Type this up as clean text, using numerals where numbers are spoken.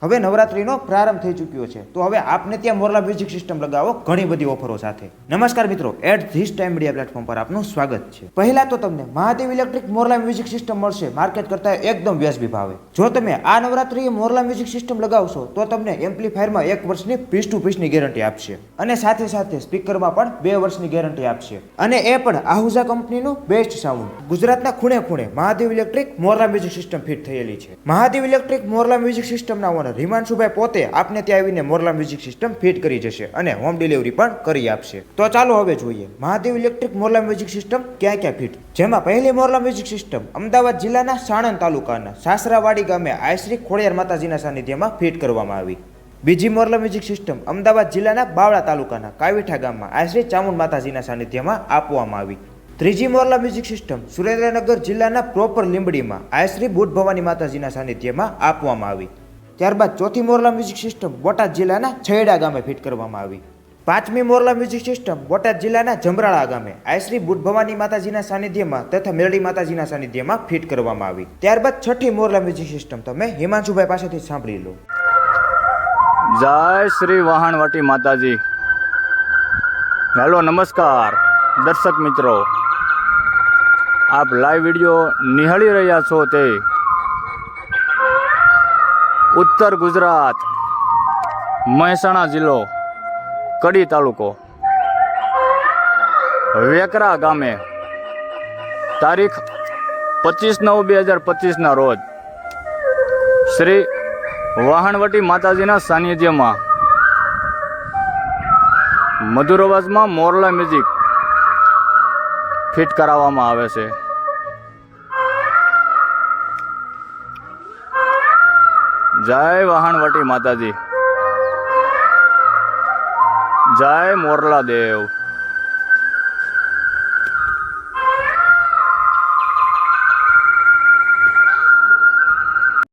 હવે નવરાત્રીનો પ્રારંભ થઈ ચૂક્યો છે, તો હવે આપને ત્યાં મોરલા મ્યુઝિક સિસ્ટમ લગાવો ઘણી બધી ઓફરો સાથે. નમસ્કાર મિત્રો, at this time media platform પર આપનું સ્વાગત છે. પહેલા તો તમને મહાદેવ ઇલેક્ટ્રિક મોરલા મ્યુઝિક સિસ્ટમ મળશે માર્કેટ કરતા એકદમ વ્યાજબી ભાવે. જો તમે આ નવરાત્રીએ મોરલા મ્યુઝિક સિસ્ટમ લગાવશો તો તમને એમ્પ્લીફાયરમાં 1 વર્ષની પીસ ટુ પીસની ગેરંટી આપશે અને સાથે સાથે સ્પીકરમાં પણ 2 વર્ષની ગેરંટી આપશે, અને એ પણ આહુજા કંપનીનું બેસ્ટ સાઉન્ડ. ગુજરાતના ખૂણે ખૂણે મહાદેવ ઇલેક્ટ્રિક મોરલા મ્યુઝિક સિસ્ટમ ફિટ થયેલી છે. મહાદેવ ઇલેક્ટ્રિક મોરલા મ્યુઝિક સિસ્ટમના ઓનર હિમાંશુભાઈ પોતે આપને ત્યાં આવીને મોરલા મ્યુઝિક સિસ્ટમ ફિટ કરી જશે અને હોમ ડિલિવરી પણ કરી આપશે. તો ચાલો હવે જોઈએ મહાદેવ ઇલેક્ટ્રિક મોરલા મ્યુઝિક સિસ્ટમ ક્યાં ક્યાં ફિટ. જેમાં પહેલી મોરલા મ્યુઝિક સિસ્ટમ અમદાવાદ જિલ્લાના સાણંદ તાલુકાના સાસરાવાડી ગામે આયશ્રી ખોડિયાર માતાજીના સાનિધ્યમાં ફિટ કરવામાં આવી. બીજી મોરલા મ્યુઝિક સિસ્ટમ અમદાવાદ જિલ્લાના બાવળા તાલુકાના કાવીઠા ગામમાં આયશ્રી ચામુંડ માતાજીના સાનિધ્યમાં આપવામાં આવી. ત્રીજી મોરલા મ્યુઝિક સિસ્ટમ સુરેન્દ્રનગર જિલ્લાના પ્રોપર લીંબડીમાં આયશ્રી બુટ ભવાની માતાજીના સાનિધ્યમાં આપવામાં આવી. ત્યારબાદ ચોથી મોરલા મ્યુઝિક સિસ્ટમ બોટાદ જિલ્લાના છેડા ગામે ફિટ કરવામાં આવી. પાંચમી મોરલા મ્યુઝિક સિસ્ટમ બોટાદ જિલ્લાના જમરાળા ગામે આયશ્રી બુટ ભવાની માતાજીના સાનિધ્યમાં તથા મેરડી માતાજીના સાનિધ્યમાં ફિટ કરવામાં આવી. ત્યારબાદ છઠ્ઠી મોરલા મ્યુઝિક સિસ્ટમ તમે હિમાંશુભાઈ પાસેથી સાંભળી લો. જય શ્રી વહાણવટી માતાજી. હેલો, નમસ્કાર દર્શક મિત્રો, આપ લાઈવ વિડીયો નિહાળી રહ્યા છો તે ઉત્તર ગુજરાત, મહેસાણા જિલ્લો, કડી તાલુકો, વેકરા ગામે તારીખ 25/9/2025 રોજ શ્રી વહાણવટી માતાજીના સાનિધ્યમાં મધુર અવાજમાં મોરલા મ્યુઝિક ફિટ કરાવવામાં આવે છે. જય વહાણવટી માતાજી, જય મોરલા દેવ.